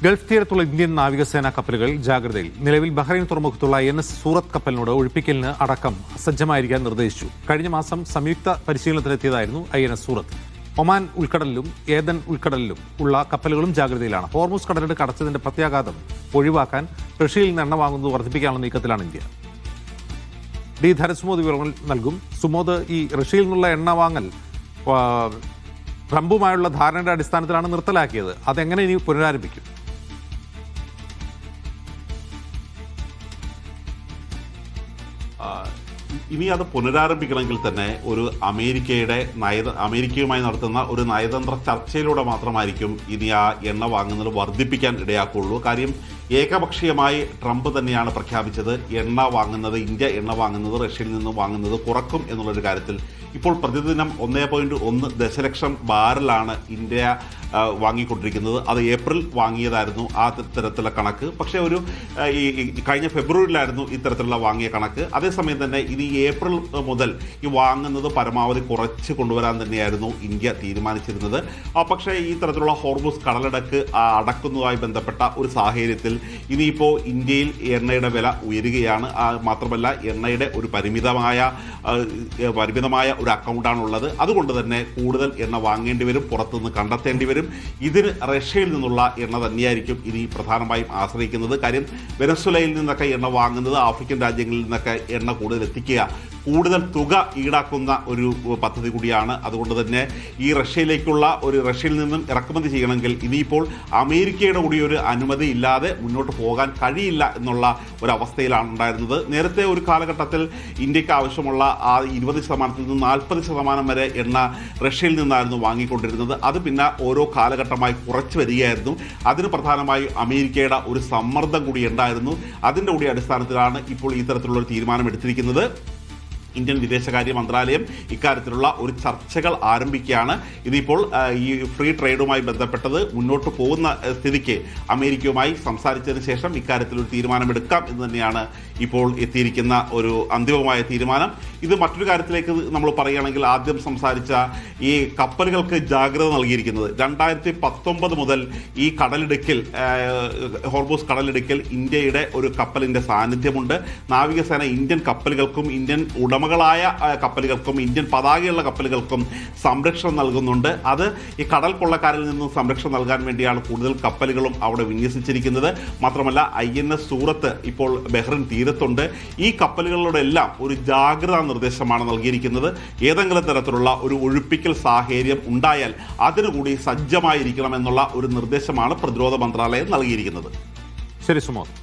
Gulf തീരത്തുള്ള Indian നാവികസേനാ കപ്പലുകൾ ജാഗ്രതയിൽ. നിലവിൽ ബഹ്റൈൻ തുറമുഖത്തുള്ള NS സൂറത്ത് കപ്പലിനോട് ഒഴിപ്പിക്കലിന് അടക്കം സജ്ജമായിരിക്കാൻ നിർദ്ദേശിച്ചു. കഴിഞ്ഞ മാസം സംയുക്ത പരിശീലനത്തിനെത്തിയതായിരുന്നു INS സൂറത്ത്. ഒമാൻ ഉൾക്കടലിലും ഏദൻ ഉൾക്കടലിലും ഉള്ള കപ്പലുകളും ജാഗ്രതയിലാണ്. ഹോർമുസ് കടലിടുക്ക് അടച്ചതിന്റെ പ്രത്യാഘാതം ഒഴിവാക്കാൻ റഷ്യയിൽ നിന്ന് എണ്ണ വാങ്ങുന്നത് വർദ്ധിപ്പിക്കാനുള്ള നീക്കത്തിലാണ് ഇന്ത്യ. ഡി ധനസുമോദ് വിവരങ്ങൾ നൽകും. സുമോദ്, ഈ റഷ്യയിൽ നിന്നുള്ള എണ്ണ വാങ്ങൽ ട്രംപുമായുള്ള ധാരണയുടെ അടിസ്ഥാനത്തിലാണ് നിർത്തലാക്കിയത്. അതെങ്ങനെ ഇനി പുനരാരംഭിക്കും? ഇനി അത് പുനരാരംഭിക്കണമെങ്കിൽ തന്നെ ഒരു അമേരിക്കയുമായി നടത്തുന്ന ഒരു നയതന്ത്ര ചർച്ചയിലൂടെ മാത്രമായിരിക്കും ഇനി ആ എണ്ണ വാങ്ങുന്നത് വർദ്ധിപ്പിക്കാൻ ഇടയാക്കുള്ളൂ. കാര്യം ഏകപക്ഷീയമായി ട്രംപ് തന്നെയാണ് പ്രഖ്യാപിച്ചത് ഇന്ത്യ എണ്ണ വാങ്ങുന്നത് റഷ്യയിൽ നിന്ന് വാങ്ങുന്നത് കുറക്കും എന്നുള്ളൊരു കാര്യത്തിൽ. ഇപ്പോൾ പ്രതിദിനം 1.1 ദശലക്ഷം ബാരലാണ് ഇന്ത്യ വാങ്ങിക്കൊണ്ടിരിക്കുന്നത്. അത് ഏപ്രിൽ വാങ്ങിയതായിരുന്നു ആ തരത്തിലുള്ള കണക്ക്. പക്ഷേ കഴിഞ്ഞ ഫെബ്രുവരിയിലായിരുന്നു ഇത്തരത്തിലുള്ള വാങ്ങിയ കണക്ക്. അതേസമയം തന്നെ ഇനി ഏപ്രിൽ മുതൽ ഈ വാങ്ങുന്നത് പരമാവധി കുറച്ച് കൊണ്ടുവരാൻ തന്നെയായിരുന്നു ഇന്ത്യ തീരുമാനിച്ചിരുന്നത്. പക്ഷേ ഈ തരത്തിലുള്ള ഹോർമുസ് കടലിടുക്ക് അടക്കുന്നതുമായി ബന്ധപ്പെട്ട ഒരു സാഹചര്യത്തിൽ ഇനിയിപ്പോൾ ഇന്ത്യയിൽ എണ്ണയുടെ വില ഉയരുകയാണ്. മാത്രമല്ല എണ്ണയുടെ ഒരു പരിമിതമായ ഒരു അക്കൗണ്ടാണുള്ളത്. അതുകൊണ്ട് തന്നെ കൂടുതൽ എണ്ണ വാങ്ങേണ്ടി വരും, പുറത്തുനിന്ന് കണ്ടെത്തേണ്ടി വരും. ഇതിന് റഷ്യയിൽ നിന്നുള്ള എണ്ണ തന്നെയായിരിക്കും ഇനി പ്രധാനമായും ആശ്രയിക്കുന്നത്. കാര്യം വെനസ്വേലയിൽ നിന്നൊക്കെ എണ്ണ വാങ്ങുന്നത് ആഫ്രിക്കൻ രാജ്യങ്ങളിൽ നിന്നൊക്കെ എണ്ണ കൂടുതൽ എത്തിക്കുക കൂടുതൽ തുക ഈടാക്കുന്ന ഒരു പദ്ധതി കൂടിയാണ്. അതുകൊണ്ട് തന്നെ ഈ റഷ്യയിൽ നിന്നും ഇറക്കുമതി ചെയ്യണമെങ്കിൽ ഇനിയിപ്പോൾ അമേരിക്കയുടെ കൂടി ഒരു അനുമതി ഇല്ലാതെ മുന്നോട്ട് പോകാൻ കഴിയില്ല എന്നുള്ള ഒരവസ്ഥയിലാണ് ഉണ്ടായിരുന്നത്. നേരത്തെ ഒരു കാലഘട്ടത്തിൽ ഇന്ത്യക്ക് ആവശ്യമുള്ള ആ 20% നിന്ന് 40% വരെ എണ്ണ റഷ്യയിൽ നിന്നായിരുന്നു വാങ്ങിക്കൊണ്ടിരുന്നത്. അത് പിന്നെ ഓരോ കാലഘട്ടമായി കുറച്ച് വരികയായിരുന്നു. അതിന് പ്രധാനമായും അമേരിക്കയുടെ ഒരു സമ്മർദ്ദം കൂടി ഉണ്ടായിരുന്നു. അതിൻ്റെ കൂടി അടിസ്ഥാനത്തിലാണ് ഇപ്പോൾ ഈ തരത്തിലുള്ള തീരുമാനം എടുത്തിരിക്കുന്നത്. ഇന്ത്യൻ വിദേശകാര്യ മന്ത്രാലയം ഇക്കാര്യത്തിലുള്ള ഒരു ചർച്ചകൾ ആരംഭിക്കുകയാണ്. ഇതിപ്പോൾ ഈ ഫ്രീ ട്രേഡുമായി ബന്ധപ്പെട്ടത് മുന്നോട്ട് പോകുന്ന സ്ഥിതിക്ക് അമേരിക്കയുമായി സംസാരിച്ചതിന് ശേഷം ഇക്കാര്യത്തിലൊരു തീരുമാനമെടുക്കാം എന്ന് തന്നെയാണ് ഇപ്പോൾ എത്തിയിരിക്കുന്ന ഒരു അന്തിമമായ തീരുമാനം. ഇത് മറ്റൊരു കാര്യത്തിലേക്ക് നമ്മൾ പറയുകയാണെങ്കിൽ ആദ്യം സംസാരിച്ച ഈ കപ്പലുകൾക്ക് ജാഗ്രത നൽകിയിരിക്കുന്നത് 2019 മുതൽ ഈ ഹോർമുസ് കടലിടുക്കിൽ ഇന്ത്യയുടെ ഒരു കപ്പലിൻ്റെ സാന്നിധ്യമുണ്ട്. നാവികസേന ഇന്ത്യൻ കപ്പലുകൾക്കും ഇന്ത്യൻ ഉടമകളായ കപ്പലുകൾക്കും ഇന്ത്യൻ പതാകയുള്ള കപ്പലുകൾക്കും സംരക്ഷണം നൽകുന്നുണ്ട്. അത് ഈ കടൽ കൊള്ളക്കാരിൽ നിന്നും സംരക്ഷണം നൽകാൻ വേണ്ടിയാണ് കൂടുതൽ കപ്പലുകളും അവിടെ വിന്യസിച്ചിരിക്കുന്നത്. മാത്രമല്ല INS സൂറത്ത് ഇപ്പോൾ ബഹ്റൈൻ തീരത്തുണ്ട്. ഈ കപ്പലുകളോടെല്ലാം ഒരു ജാഗ്രതാ നിർദ്ദേശമാണ് നൽകിയിരിക്കുന്നത്. ഏതെങ്കിലും തരത്തിലുള്ള ഒരു ഒഴിപ്പിക്കൽ സാഹചര്യം ഉണ്ടായാൽ അതിനുകൂടി സജ്ജമായിരിക്കണമെന്നുള്ള ഒരു നിർദ്ദേശമാണ് പ്രതിരോധ മന്ത്രാലയം നൽകിയിരിക്കുന്നത്. ശരി സുമോദ്.